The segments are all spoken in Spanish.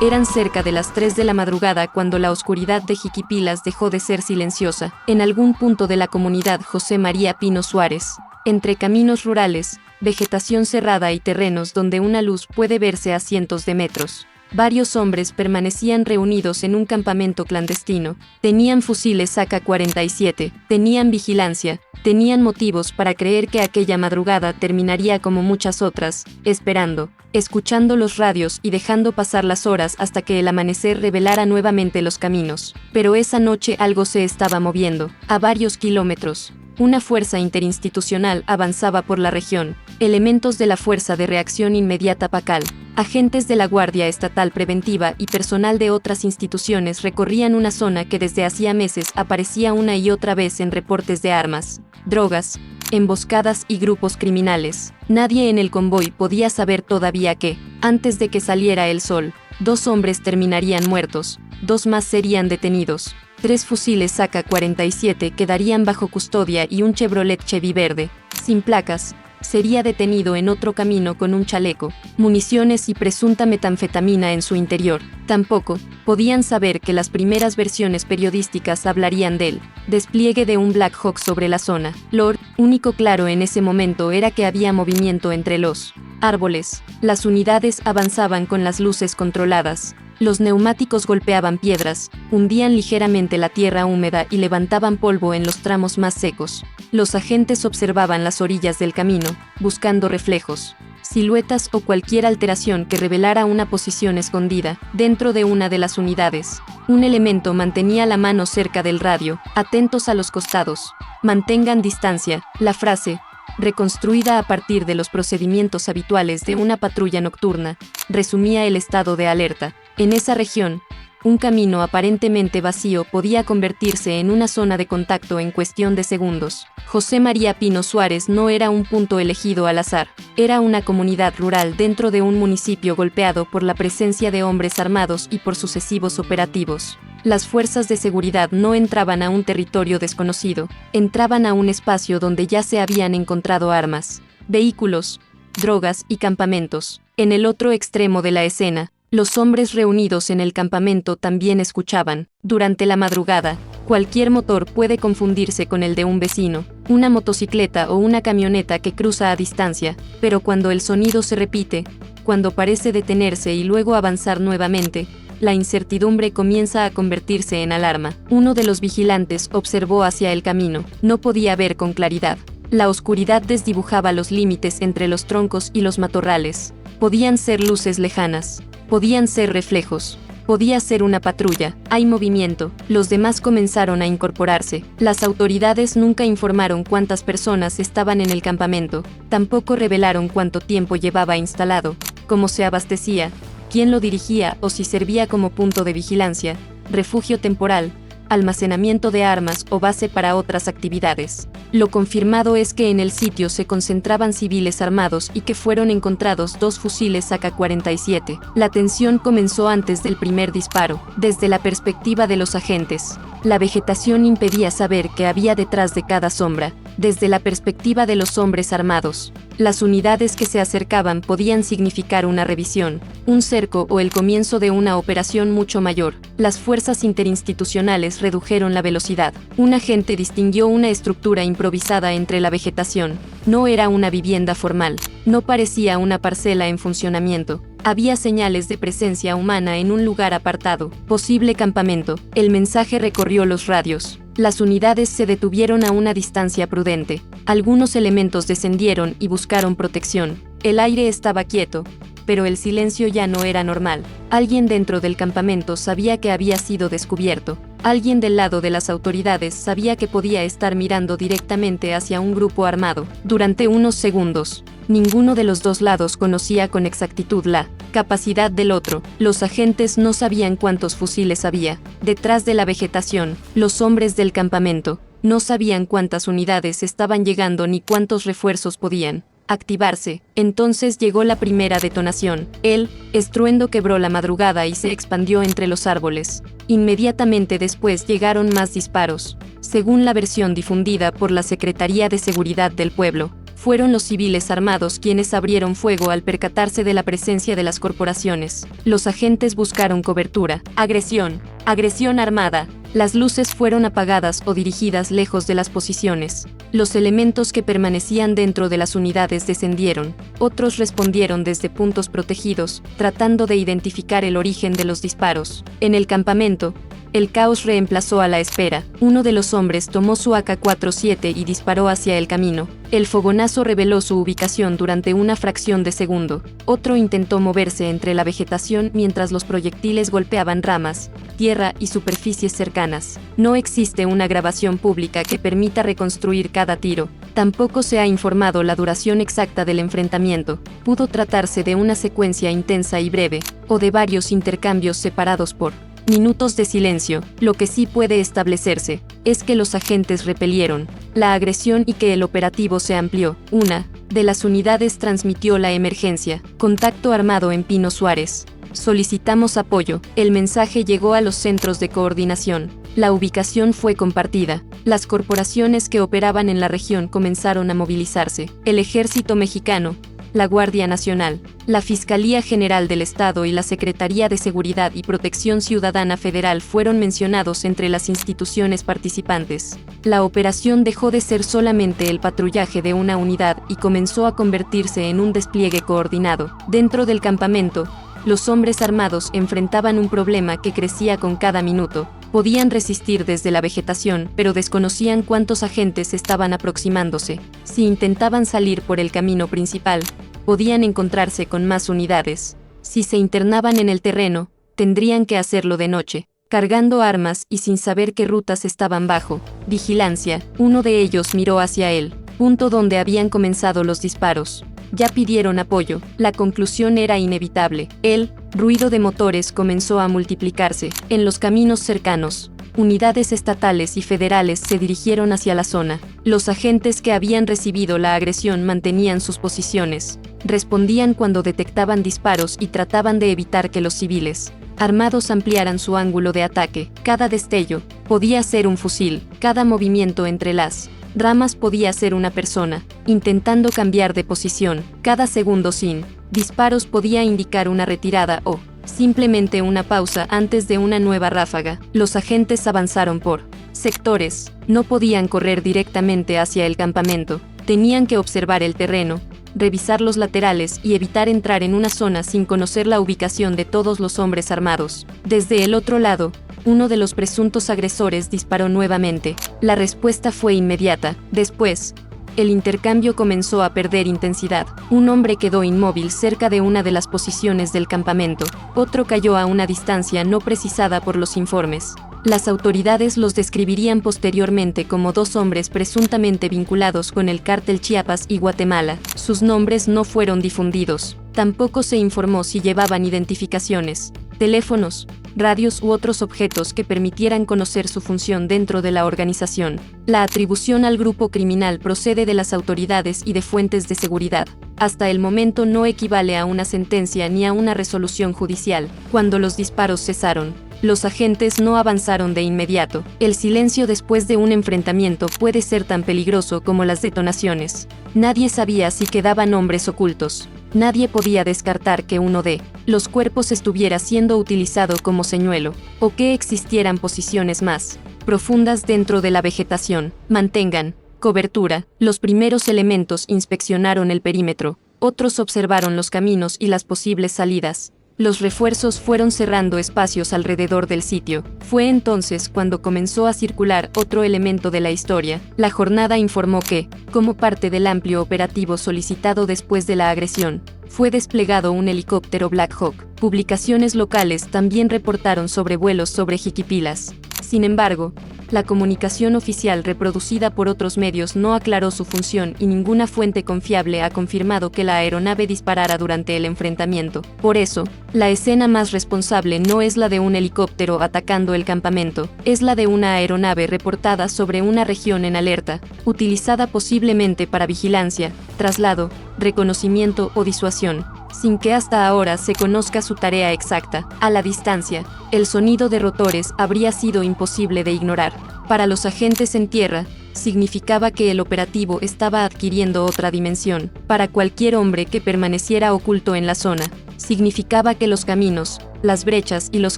Eran cerca de las 3 de la madrugada cuando la oscuridad de Jiquipilas dejó de ser silenciosa. En algún punto de la comunidad José María Pino Suárez, entre caminos rurales, vegetación cerrada y terrenos donde una luz puede verse a cientos de metros, varios hombres permanecían reunidos en un campamento clandestino. Tenían fusiles AK-47, tenían vigilancia, tenían motivos para creer que aquella madrugada terminaría como muchas otras, esperando, escuchando los radios y dejando pasar las horas hasta que el amanecer revelara nuevamente los caminos. Pero esa noche algo se estaba moviendo, a varios kilómetros. Una fuerza interinstitucional avanzaba por la región. Elementos de la Fuerza de Reacción Inmediata PACAL, agentes de la Guardia Estatal Preventiva y personal de otras instituciones recorrían una zona que desde hacía meses aparecía una y otra vez en reportes de armas, drogas, emboscadas y grupos criminales. Nadie en el convoy podía saber todavía que, antes de que saliera el sol, 2 hombres terminarían muertos, 2 más serían detenidos. 3 fusiles AK-47 quedarían bajo custodia y un Chevrolet Chevy verde, sin placas, sería detenido en otro camino con un chaleco, municiones y presunta metanfetamina en su interior. Tampoco podían saber que las primeras versiones periodísticas hablarían del despliegue de un Black Hawk sobre la zona. Lo único claro en ese momento era que había movimiento entre los árboles. Las unidades avanzaban con las luces controladas. Los neumáticos golpeaban piedras, hundían ligeramente la tierra húmeda y levantaban polvo en los tramos más secos. Los agentes observaban las orillas del camino, buscando reflejos, siluetas o cualquier alteración que revelara una posición escondida. Dentro de una de las unidades, un elemento mantenía la mano cerca del radio, atentos a los costados. Mantengan distancia. La frase, reconstruida a partir de los procedimientos habituales de una patrulla nocturna, resumía el estado de alerta. En esa región, un camino aparentemente vacío podía convertirse en una zona de contacto en cuestión de segundos. José María Pino Suárez no era un punto elegido al azar, era una comunidad rural dentro de un municipio golpeado por la presencia de hombres armados y por sucesivos operativos. Las fuerzas de seguridad no entraban a un territorio desconocido, entraban a un espacio donde ya se habían encontrado armas, vehículos, drogas y campamentos. En el otro extremo de la escena, los hombres reunidos en el campamento también escuchaban. Durante la madrugada, cualquier motor puede confundirse con el de un vecino, una motocicleta o una camioneta que cruza a distancia, pero cuando el sonido se repite, cuando parece detenerse y luego avanzar nuevamente, la incertidumbre comienza a convertirse en alarma. Uno de los vigilantes observó hacia el camino. No podía ver con claridad. La oscuridad desdibujaba los límites entre los troncos y los matorrales. Podían ser luces lejanas. Podían ser reflejos. Podía ser una patrulla. Hay movimiento. Los demás comenzaron a incorporarse. Las autoridades nunca informaron cuántas personas estaban en el campamento. Tampoco revelaron cuánto tiempo llevaba instalado, cómo se abastecía, quién lo dirigía o si servía como punto de vigilancia, refugio temporal, almacenamiento de armas o base para otras actividades. Lo confirmado es que en el sitio se concentraban civiles armados y que fueron encontrados 2 fusiles AK-47. La tensión comenzó antes del primer disparo. Desde la perspectiva de los agentes, la vegetación impedía saber qué había detrás de cada sombra. Desde la perspectiva de los hombres armados, las unidades que se acercaban podían significar una revisión, un cerco o el comienzo de una operación mucho mayor. Las fuerzas interinstitucionales redujeron la velocidad. Un agente distinguió una estructura improvisada entre la vegetación. No era una vivienda formal, no parecía una parcela en funcionamiento. Había señales de presencia humana en un lugar apartado, posible campamento. El mensaje recorrió los radios. Las unidades se detuvieron a una distancia prudente. Algunos elementos descendieron y buscaron protección. El aire estaba quieto, pero el silencio ya no era normal. Alguien dentro del campamento sabía que había sido descubierto. Alguien del lado de las autoridades sabía que podía estar mirando directamente hacia un grupo armado. Durante unos segundos, ninguno de los dos lados conocía con exactitud la capacidad del otro. Los agentes no sabían cuántos fusiles había detrás de la vegetación. Los hombres del campamento no sabían cuántas unidades estaban llegando ni cuántos refuerzos podían activarse. Entonces llegó la primera detonación. El estruendo quebró la madrugada y se expandió entre los árboles. Inmediatamente después llegaron más disparos. Según la versión difundida por la Secretaría de Seguridad del Pueblo, Fueron los civiles armados quienes abrieron fuego al percatarse de la presencia de las corporaciones. Los agentes buscaron cobertura. Agresión. Agresión armada. Las luces fueron apagadas o dirigidas lejos de las posiciones. Los elementos que permanecían dentro de las unidades descendieron. Otros respondieron desde puntos protegidos, tratando de identificar el origen de los disparos. En el campamento, el caos reemplazó a la espera. Uno de los hombres tomó su AK-47 y disparó hacia el camino. El fogonazo reveló su ubicación durante una fracción de segundo. Otro intentó moverse entre la vegetación mientras los proyectiles golpeaban ramas, tierra y superficies cercanas. No existe una grabación pública que permita reconstruir cada tiro. Tampoco se ha informado la duración exacta del enfrentamiento. Pudo tratarse de una secuencia intensa y breve, o de varios intercambios separados por minutos de silencio. Lo que sí puede establecerse es que los agentes repelieron la agresión y que el operativo se amplió. Una de las unidades transmitió la emergencia. Contacto armado en Pino Suárez. Solicitamos apoyo. El mensaje llegó a los centros de coordinación. La ubicación fue compartida. Las corporaciones que operaban en la región comenzaron a movilizarse. El Ejército Mexicano, la Guardia Nacional, la Fiscalía General del Estado y la Secretaría de Seguridad y Protección Ciudadana Federal fueron mencionados entre las instituciones participantes. La operación dejó de ser solamente el patrullaje de una unidad y comenzó a convertirse en un despliegue coordinado. Dentro del campamento, los hombres armados enfrentaban un problema que crecía con cada minuto. Podían resistir desde la vegetación, pero desconocían cuántos agentes estaban aproximándose. Si intentaban salir por el camino principal, podían encontrarse con más unidades. Si se internaban en el terreno, tendrían que hacerlo de noche, cargando armas y sin saber qué rutas estaban bajo vigilancia. Uno de ellos miró hacia el punto donde habían comenzado los disparos. Ya pidieron apoyo. La conclusión era inevitable. El ruido de motores comenzó a multiplicarse. En los caminos cercanos, unidades estatales y federales se dirigieron hacia la zona. Los agentes que habían recibido la agresión mantenían sus posiciones. Respondían cuando detectaban disparos y trataban de evitar que los civiles armados ampliaran su ángulo de ataque. Cada destello podía ser un fusil. Cada movimiento entre las ramas podía ser una persona intentando cambiar de posición. Cada segundo sin disparos podía indicar una retirada o simplemente una pausa antes de una nueva ráfaga. Los agentes avanzaron por sectores. No podían correr directamente hacia el campamento. Tenían que observar el terreno, revisar los laterales y evitar entrar en una zona sin conocer la ubicación de todos los hombres armados. Desde el otro lado, uno de los presuntos agresores disparó nuevamente. La respuesta fue inmediata. Después, el intercambio comenzó a perder intensidad. Un hombre quedó inmóvil cerca de una de las posiciones del campamento. Otro cayó a una distancia no precisada por los informes. Las autoridades los describirían posteriormente como dos hombres presuntamente vinculados con el cártel Chiapas y Guatemala. Sus nombres no fueron difundidos. Tampoco se informó si llevaban identificaciones, teléfonos, radios u otros objetos que permitieran conocer su función dentro de la organización. La atribución al grupo criminal procede de las autoridades y de fuentes de seguridad. Hasta el momento no equivale a una sentencia ni a una resolución judicial. Cuando los disparos cesaron, los agentes no avanzaron de inmediato. El silencio después de un enfrentamiento puede ser tan peligroso como las detonaciones. Nadie sabía si quedaban hombres ocultos. Nadie podía descartar que uno de los cuerpos estuviera siendo utilizado como señuelo, o que existieran posiciones más profundas dentro de la vegetación. Mantengan cobertura. Los primeros elementos inspeccionaron el perímetro, otros observaron los caminos y las posibles salidas. Los refuerzos fueron cerrando espacios alrededor del sitio. Fue entonces cuando comenzó a circular otro elemento de la historia. La jornada informó que, como parte del amplio operativo solicitado después de la agresión, fue desplegado un helicóptero Black Hawk. Publicaciones locales también reportaron sobre vuelos sobre Jiquipilas. Sin embargo, la comunicación oficial reproducida por otros medios no aclaró su función y ninguna fuente confiable ha confirmado que la aeronave disparara durante el enfrentamiento. Por eso, la escena más responsable no es la de un helicóptero atacando el campamento, es la de una aeronave reportada sobre una región en alerta, utilizada posiblemente para vigilancia, traslado, reconocimiento o disuasión, sin que hasta ahora se conozca su tarea exacta. A la distancia, el sonido de rotores habría sido imposible de ignorar. Para los agentes en tierra, significaba que el operativo estaba adquiriendo otra dimensión. Para cualquier hombre que permaneciera oculto en la zona, significaba que los caminos, las brechas y los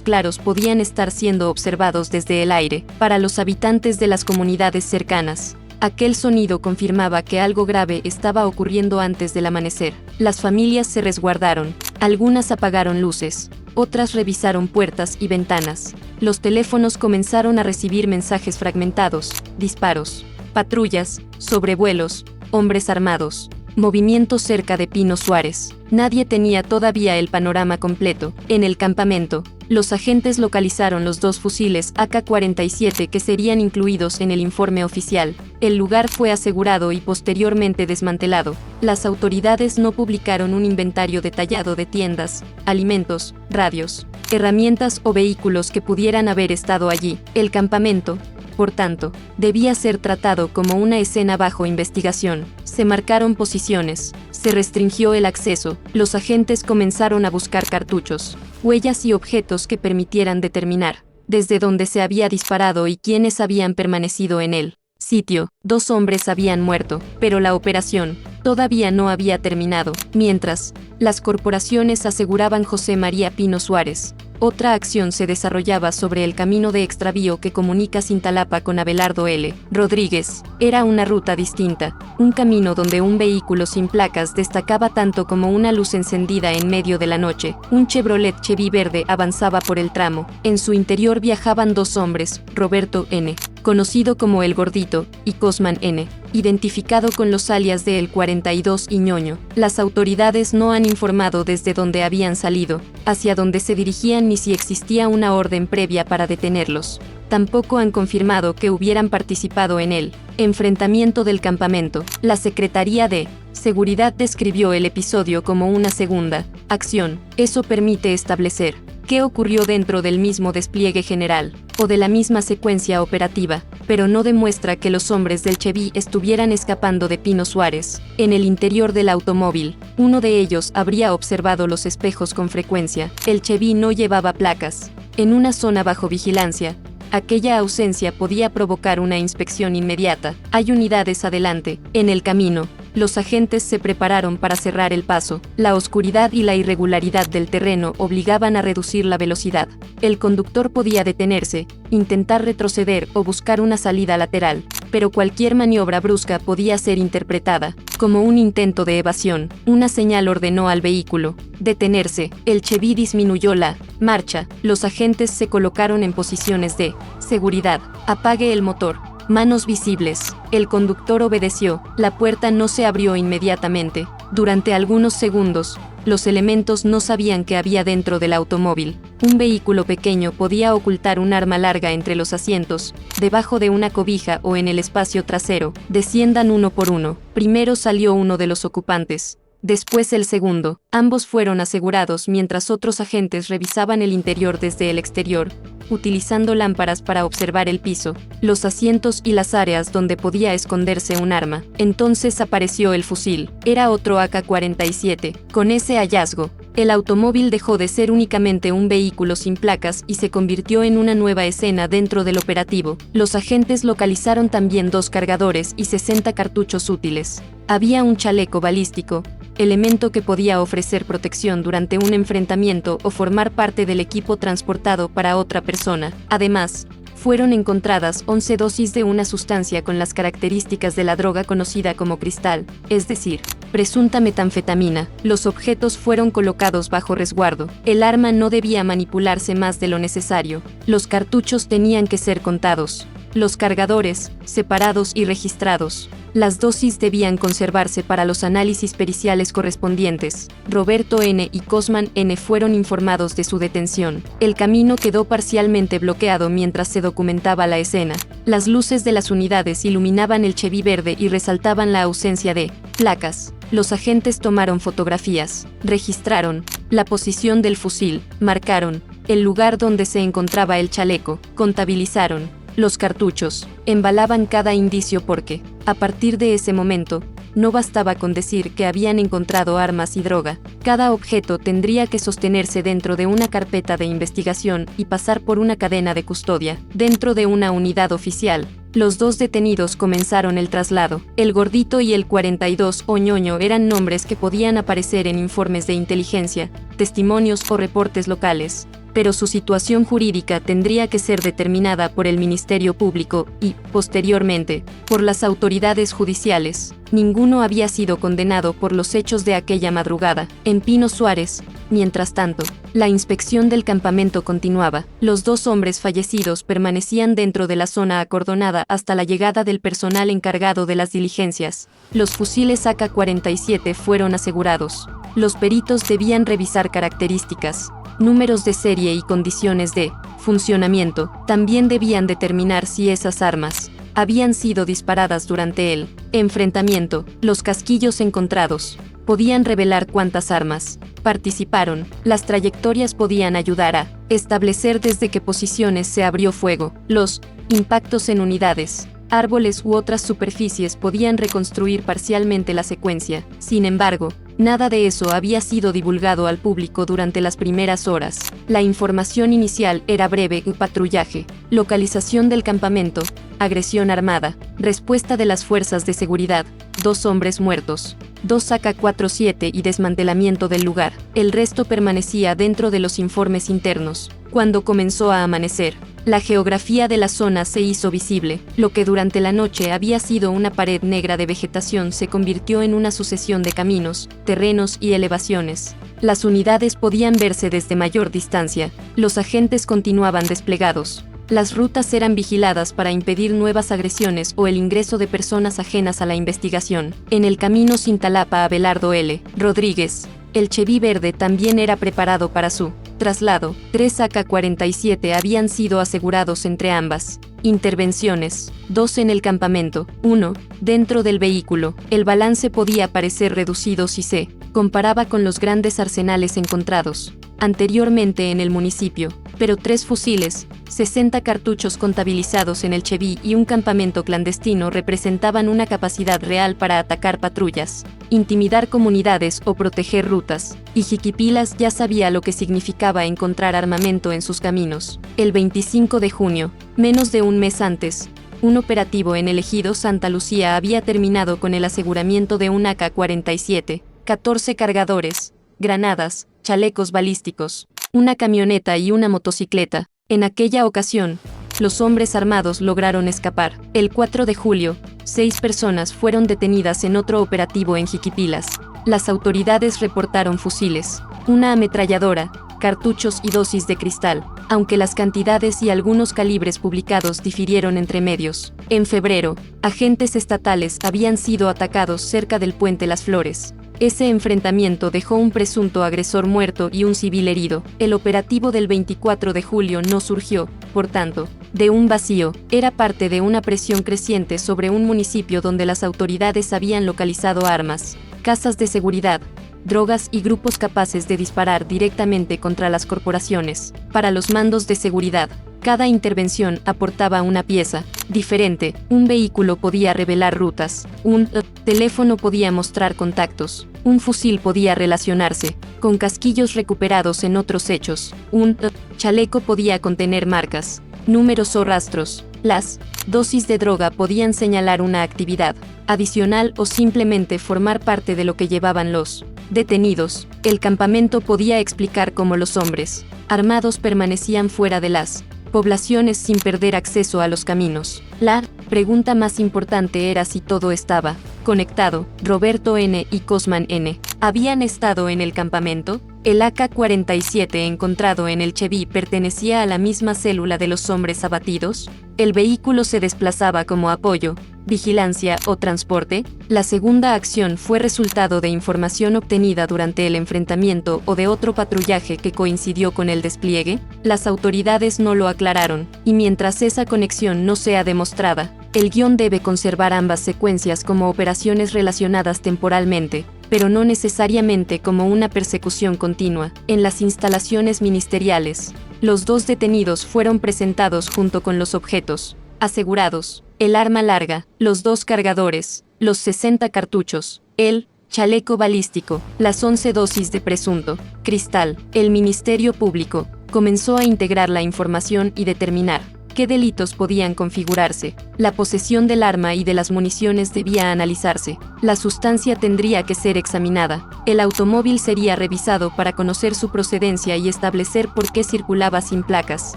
claros podían estar siendo observados desde el aire. Para los habitantes de las comunidades cercanas, aquel sonido confirmaba que algo grave estaba ocurriendo antes del amanecer. Las familias se resguardaron, algunas apagaron luces, otras revisaron puertas y ventanas. Los teléfonos comenzaron a recibir mensajes fragmentados, disparos, patrullas, sobrevuelos, hombres armados, movimientos cerca de Pino Suárez. Nadie tenía todavía el panorama completo. En el campamento, los agentes localizaron los 2 fusiles AK-47 que serían incluidos en el informe oficial. El lugar fue asegurado y posteriormente desmantelado. Las autoridades no publicaron un inventario detallado de tiendas, alimentos, radios, herramientas o vehículos que pudieran haber estado allí. El campamento, por tanto, debía ser tratado como una escena bajo investigación. Se marcaron posiciones, se restringió el acceso, los agentes comenzaron a buscar cartuchos, huellas y objetos que permitieran determinar desde dónde se había disparado y quiénes habían permanecido en el sitio. 2 hombres habían muerto, pero la operación todavía no había terminado. Mientras, las corporaciones aseguraban José María Pino Suárez. Otra acción se desarrollaba sobre el camino de extravío que comunica Cintalapa con Abelardo L. Rodríguez. Era una ruta distinta, un camino donde un vehículo sin placas destacaba tanto como una luz encendida en medio de la noche. Un Chevrolet Chevy verde avanzaba por el tramo. En su interior viajaban 2 hombres, Roberto N., conocido como El Gordito, y Cosman N., identificado con los alias de El 42 y Ñoño. Las autoridades no han informado desde dónde habían salido, hacia dónde se dirigían ni si existía una orden previa para detenerlos. Tampoco han confirmado que hubieran participado en el enfrentamiento del campamento. La Secretaría de Seguridad describió el episodio como una segunda acción. Eso permite establecer qué ocurrió dentro del mismo despliegue general, o de la misma secuencia operativa, pero no demuestra que los hombres del Chevy estuvieran escapando de Pino Suárez. En el interior del automóvil, uno de ellos habría observado los espejos con frecuencia. El Chevy no llevaba placas. En una zona bajo vigilancia, aquella ausencia podía provocar una inspección inmediata. Hay unidades adelante. En el camino, los agentes se prepararon para cerrar el paso. La oscuridad y la irregularidad del terreno obligaban a reducir la velocidad. El conductor podía detenerse, intentar retroceder o buscar una salida lateral, pero cualquier maniobra brusca podía ser interpretada como un intento de evasión. Una señal ordenó al vehículo detenerse. El Chevy disminuyó la marcha. Los agentes se colocaron en posiciones de seguridad. Apague el motor. Manos visibles. El conductor obedeció. La puerta no se abrió inmediatamente. Durante algunos segundos, los elementos no sabían qué había dentro del automóvil. Un vehículo pequeño podía ocultar un arma larga entre los asientos, debajo de una cobija o en el espacio trasero. Desciendan uno por uno. Primero salió uno de los ocupantes. Después el segundo. Ambos fueron asegurados mientras otros agentes revisaban el interior desde el exterior, utilizando lámparas para observar el piso, los asientos y las áreas donde podía esconderse un arma. Entonces apareció el fusil. Era otro AK-47. Con ese hallazgo, el automóvil dejó de ser únicamente un vehículo sin placas y se convirtió en una nueva escena dentro del operativo. Los agentes localizaron también 2 cargadores y 60 cartuchos útiles. Había un chaleco balístico, elemento que podía ofrecer protección durante un enfrentamiento o formar parte del equipo transportado para otra persona. Además, fueron encontradas 11 dosis de una sustancia con las características de la droga conocida como cristal, es decir, presunta metanfetamina. Los objetos fueron colocados bajo resguardo. El arma no debía manipularse más de lo necesario. Los cartuchos tenían que ser contados. Los cargadores, separados y registrados. Las dosis debían conservarse para los análisis periciales correspondientes. Roberto N. y Cosman N. fueron informados de su detención. El camino quedó parcialmente bloqueado mientras se documentaba la escena. Las luces de las unidades iluminaban el Chevy verde y resaltaban la ausencia de placas. Los agentes tomaron fotografías, registraron la posición del fusil, marcaron el lugar donde se encontraba el chaleco, contabilizaron los cartuchos, embalaban cada indicio porque, a partir de ese momento, no bastaba con decir que habían encontrado armas y droga. Cada objeto tendría que sostenerse dentro de una carpeta de investigación y pasar por una cadena de custodia. Dentro de una unidad oficial, los dos detenidos comenzaron el traslado. El Gordito y el 42 o Ñoño eran nombres que podían aparecer en informes de inteligencia, testimonios o reportes locales, pero su situación jurídica tendría que ser determinada por el Ministerio Público y, posteriormente, por las autoridades judiciales. Ninguno había sido condenado por los hechos de aquella madrugada. En Pino Suárez, mientras tanto, la inspección del campamento continuaba. Los dos hombres fallecidos permanecían dentro de la zona acordonada hasta la llegada del personal encargado de las diligencias. Los fusiles AK-47 fueron asegurados. Los peritos debían revisar características, números de serie y condiciones de funcionamiento. También debían determinar si esas armas habían sido disparadas durante el enfrentamiento. Los casquillos encontrados podían revelar cuántas armas participaron. Las trayectorias podían ayudar a establecer desde qué posiciones se abrió fuego. Los impactos en unidades, árboles u otras superficies podían reconstruir parcialmente la secuencia. Sin embargo, nada de eso había sido divulgado al público durante las primeras horas. La información inicial era breve: patrullaje, localización del campamento, agresión armada, respuesta de las fuerzas de seguridad, 2 hombres muertos, 2 AK-47 y desmantelamiento del lugar. El resto permanecía dentro de los informes internos. Cuando comenzó a amanecer, la geografía de la zona se hizo visible. Lo que durante la noche había sido una pared negra de vegetación se convirtió en una sucesión de caminos, terrenos y elevaciones. Las unidades podían verse desde mayor distancia. Los agentes continuaban desplegados. Las rutas eran vigiladas para impedir nuevas agresiones o el ingreso de personas ajenas a la investigación. En el camino Cintalapa a Belardo L. Rodríguez, el Chevy verde también era preparado para su traslado. 3 AK-47 habían sido asegurados entre ambas intervenciones, 2 en el campamento, 1 dentro del vehículo. El balance podía parecer reducido si se comparaba con los grandes arsenales encontrados anteriormente en el municipio, pero 3 fusiles, 60 cartuchos contabilizados en el Chevy y un campamento clandestino representaban una capacidad real para atacar patrullas, intimidar comunidades o proteger rutas, y Jiquipilas ya sabía lo que significaba encontrar armamento en sus caminos. El 25 de junio, menos de un mes antes, un operativo en el ejido Santa Lucía había terminado con el aseguramiento de un AK-47, 14 cargadores, granadas, chalecos balísticos, una camioneta y una motocicleta. En aquella ocasión, los hombres armados lograron escapar. El 4 de julio, 6 personas fueron detenidas en otro operativo en Jiquipilas. Las autoridades reportaron fusiles, una ametralladora, cartuchos y dosis de cristal, aunque las cantidades y algunos calibres publicados difirieron entre medios. En febrero, agentes estatales habían sido atacados cerca del puente Las Flores. Ese enfrentamiento dejó un presunto agresor muerto y un civil herido. El operativo del 24 de julio no surgió, por tanto, de un vacío. Era parte de una presión creciente sobre un municipio donde las autoridades habían localizado armas, casas de seguridad, drogas y grupos capaces de disparar directamente contra las corporaciones. Para los mandos de seguridad, cada intervención aportaba una pieza diferente. Un vehículo podía revelar rutas, un teléfono podía mostrar contactos, un fusil podía relacionarse con casquillos recuperados en otros hechos, un chaleco podía contener marcas, números o rastros. Las dosis de droga podían señalar una actividad adicional o simplemente formar parte de lo que llevaban los detenidos. El campamento podía explicar cómo los hombres armados permanecían fuera de las poblaciones sin perder acceso a los caminos. La pregunta más importante era si todo estaba conectado. Roberto N. y Cosman N. ¿habían estado en el campamento? El AK-47 encontrado en el Chevy pertenecía a la misma célula de los hombres abatidos. ¿El vehículo se desplazaba como apoyo, vigilancia o transporte? La segunda acción fue resultado de información obtenida durante el enfrentamiento o de otro patrullaje que coincidió con el despliegue. Las autoridades no lo aclararon, y mientras esa conexión no sea demostrada, el guión debe conservar ambas secuencias como operaciones relacionadas temporalmente, pero no necesariamente como una persecución continua. En las instalaciones ministeriales, los 2 detenidos fueron presentados junto con los objetos asegurados: el arma larga, los 2 cargadores, los 60 cartuchos, el chaleco balístico, las 11 dosis de presunto cristal. El Ministerio Público comenzó a integrar la información y determinar ¿Qué delitos podían configurarse? La posesión del arma y de las municiones debía analizarse. La sustancia tendría que ser examinada. El automóvil sería revisado para conocer su procedencia y establecer por qué circulaba sin placas.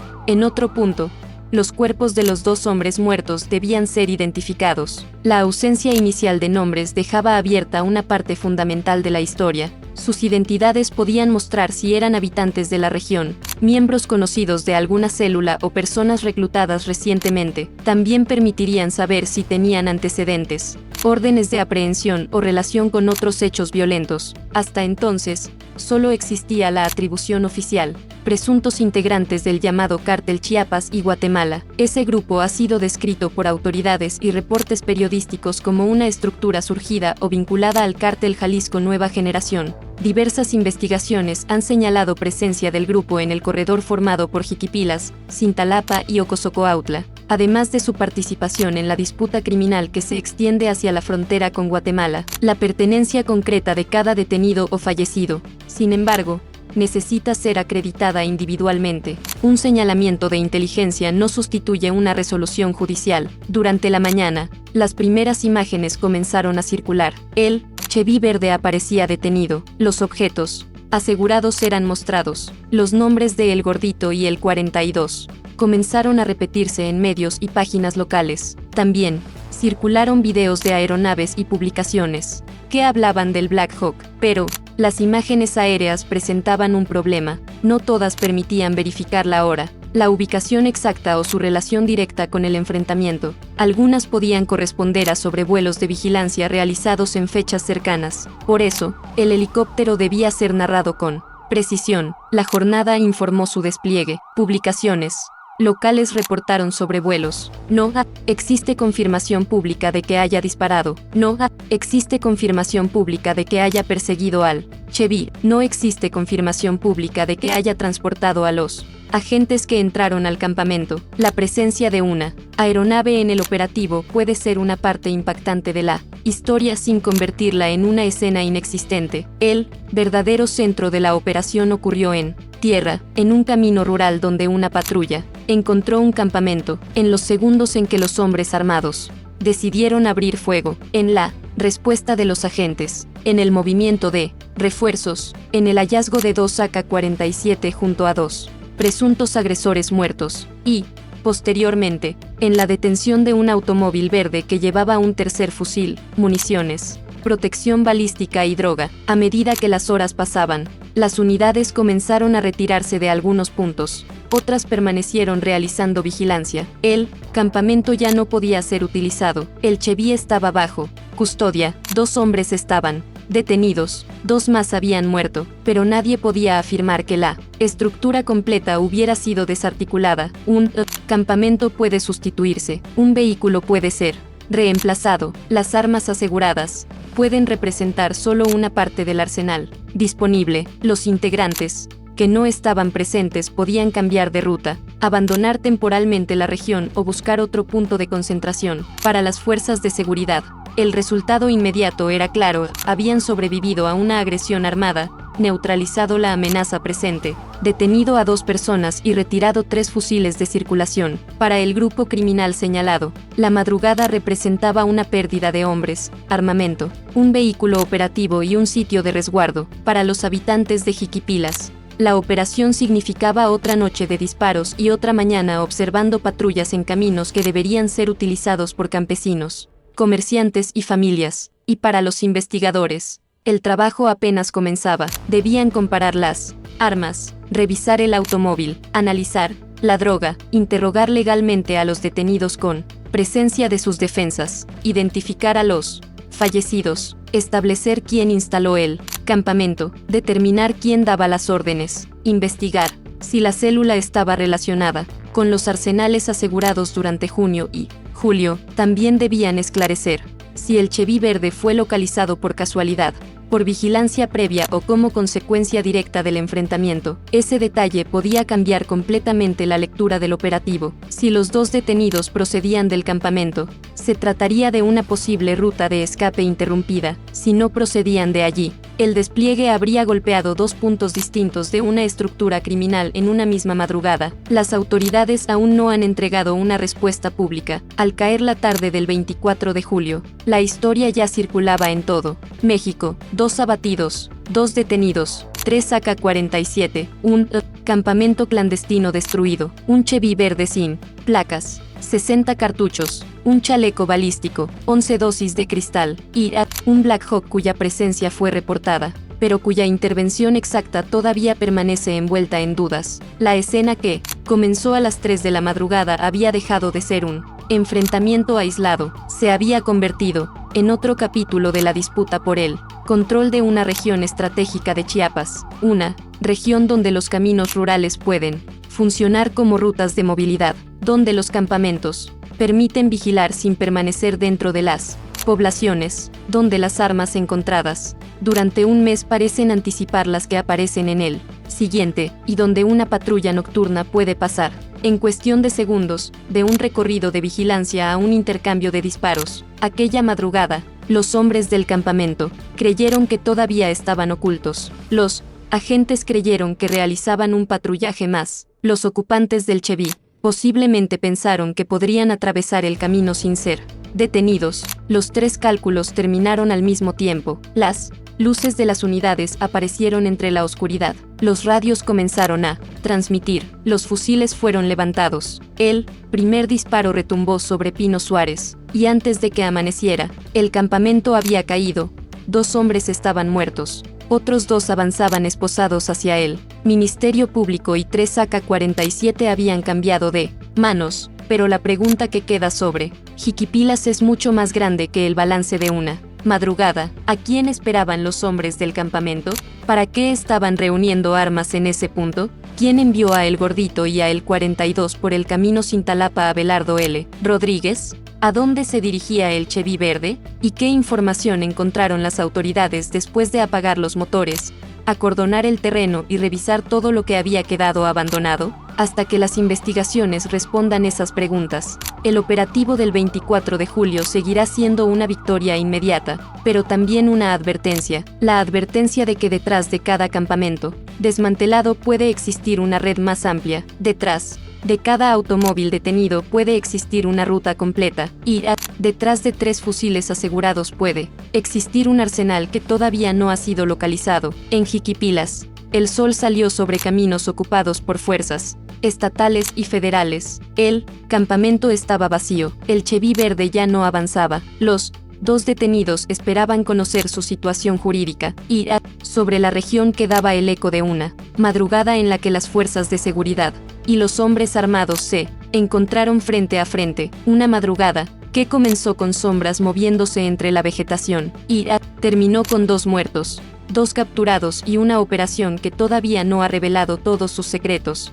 En otro punto, los cuerpos de los 2 hombres muertos debían ser identificados. La ausencia inicial de nombres dejaba abierta una parte fundamental de la historia. Sus identidades podían mostrar si eran habitantes de la región, miembros conocidos de alguna célula o personas reclutadas recientemente. También permitirían saber si tenían antecedentes, órdenes de aprehensión o relación con otros hechos violentos. Hasta entonces, solo existía la atribución oficial, presuntos integrantes del llamado Cártel Chiapas y Guatemala. Ese grupo ha sido descrito por autoridades y reportes periodísticos como una estructura surgida o vinculada al Cártel Jalisco Nueva Generación. Diversas investigaciones han señalado presencia del grupo en el corredor formado por Jiquipilas, Cintalapa y Ocosocoautla, además de su participación en la disputa criminal que se extiende hacia la frontera con Guatemala. La pertenencia concreta de cada detenido o fallecido, sin embargo, necesita ser acreditada individualmente. Un señalamiento de inteligencia no sustituye una resolución judicial. Durante la mañana, las primeras imágenes comenzaron a circular. El Chevy verde aparecía detenido. Los objetos asegurados eran mostrados. Los nombres de El Gordito y el 42 comenzaron a repetirse en medios y páginas locales. También circularon videos de aeronaves y publicaciones que hablaban del Black Hawk, pero las imágenes aéreas presentaban un problema. No todas permitían verificar la hora, la ubicación exacta o su relación directa con el enfrentamiento. Algunas podían corresponder a sobrevuelos de vigilancia realizados en fechas cercanas. Por eso, el helicóptero debía ser narrado con precisión. La jornada informó su despliegue. Publicaciones locales reportaron sobrevuelos. No existe confirmación pública de que haya disparado. No existe confirmación pública de que haya perseguido al Chevy. No existe confirmación pública de que haya transportado a los agentes que entraron al campamento. La presencia de una aeronave en el operativo puede ser una parte impactante de la historia sin convertirla en una escena inexistente. El verdadero centro de la operación ocurrió en tierra, en un camino rural donde una patrulla encontró un campamento. En los segundos en que los hombres armados decidieron abrir fuego, en la respuesta de los agentes, en el movimiento de refuerzos, en el hallazgo de 2 AK-47 junto a 2 presuntos agresores muertos, y, posteriormente, en la detención de un automóvil verde que llevaba un tercer fusil, municiones, protección balística y droga. A medida que las horas pasaban, las unidades comenzaron a retirarse de algunos puntos. Otras permanecieron realizando vigilancia. El campamento ya no podía ser utilizado. El Chevy estaba bajo custodia. 2 hombres estaban detenidos, 2 más habían muerto, pero nadie podía afirmar que la estructura completa hubiera sido desarticulada. Un campamento puede sustituirse, un vehículo puede ser reemplazado. Las armas aseguradas pueden representar solo una parte del arsenal disponible. Los integrantes que no estaban presentes podían cambiar de ruta, abandonar temporalmente la región o buscar otro punto de concentración. Para las fuerzas de seguridad, el resultado inmediato era claro: habían sobrevivido a una agresión armada, neutralizado la amenaza presente, detenido a 2 personas y retirado 3 fusiles de circulación. Para el grupo criminal señalado, la madrugada representaba una pérdida de hombres, armamento, un vehículo operativo y un sitio de resguardo. Para los habitantes de Jiquipilas, la operación significaba otra noche de disparos y otra mañana observando patrullas en caminos que deberían ser utilizados por campesinos, comerciantes y familias. Y para los investigadores, el trabajo apenas comenzaba. Debían comparar las armas, revisar el automóvil, analizar la droga, interrogar legalmente a los detenidos con presencia de sus defensas, identificar a los fallecidos, establecer quién instaló el campamento, determinar quién daba las órdenes, investigar si la célula estaba relacionada con los arsenales asegurados durante junio y julio. También debían esclarecer si el Chevy verde fue localizado por casualidad por vigilancia previa o como consecuencia directa del enfrentamiento. Ese detalle podía cambiar completamente la lectura del operativo. Si los dos detenidos procedían del campamento, se trataría de una posible ruta de escape interrumpida. Si no procedían de allí, el despliegue habría golpeado dos puntos distintos de una estructura criminal en una misma madrugada. Las autoridades aún no han entregado una respuesta pública. Al caer la tarde del 24 de julio, la historia ya circulaba en todo México: 2 abatidos, 2 detenidos, 3 AK-47, un campamento clandestino destruido, un Chevy verde sin placas, 60 cartuchos, un chaleco balístico, 11 dosis de cristal, y un Black Hawk cuya presencia fue reportada, pero cuya intervención exacta todavía permanece envuelta en dudas. La escena que comenzó a las 3 de la madrugada había dejado de ser un enfrentamiento aislado, se había convertido en otro capítulo de la disputa por el control de una región estratégica de Chiapas, una región donde los caminos rurales pueden funcionar como rutas de movilidad, donde los campamentos permiten vigilar sin permanecer dentro de las poblaciones, donde las armas encontradas durante un mes parecen anticipar las que aparecen en el siguiente, y donde una patrulla nocturna puede pasar, en cuestión de segundos, de un recorrido de vigilancia a un intercambio de disparos. Aquella madrugada, los hombres del campamento creyeron que todavía estaban ocultos. Los agentes creyeron que realizaban un patrullaje más. Los ocupantes del Chevy posiblemente pensaron que podrían atravesar el camino sin ser detenidos. Los 3 cálculos terminaron al mismo tiempo. Las luces de las unidades aparecieron entre la oscuridad. Los radios comenzaron a transmitir. Los fusiles fueron levantados. El primer disparo retumbó sobre Pino Suárez, y antes de que amaneciera, el campamento había caído. 2 hombres estaban muertos. Otros 2 avanzaban esposados hacia él. Ministerio Público y 3 AK-47 habían cambiado de manos, pero la pregunta que queda sobre Jiquipilas es mucho más grande que el balance de una madrugada. ¿A quién esperaban los hombres del campamento? ¿Para qué estaban reuniendo armas en ese punto? ¿Quién envió a El Gordito y a El 42 por el camino Cintalapa a Belardo L. Rodríguez? ¿A dónde se dirigía el Chevy verde? ¿Y qué información encontraron las autoridades después de apagar los motores, acordonar el terreno y revisar todo lo que había quedado abandonado? Hasta que las investigaciones respondan esas preguntas, el operativo del 24 de julio seguirá siendo una victoria inmediata, pero también una advertencia, la advertencia de que detrás de cada campamento desmantelado puede existir una red más amplia. Detrás de cada automóvil detenido puede existir una ruta completa, y detrás de 3 fusiles asegurados puede existir un arsenal que todavía no ha sido localizado. En Jiquipilas, el sol salió sobre caminos ocupados por fuerzas estatales y federales. El campamento estaba vacío, el Chevy verde ya no avanzaba. Los 2 detenidos esperaban conocer su situación jurídica, y sobre la región quedaba el eco de una madrugada en la que las fuerzas de seguridad y los hombres armados se encontraron frente a frente. Una madrugada que comenzó con sombras moviéndose entre la vegetación, y terminó con 2 muertos, 2 capturados y una operación que todavía no ha revelado todos sus secretos.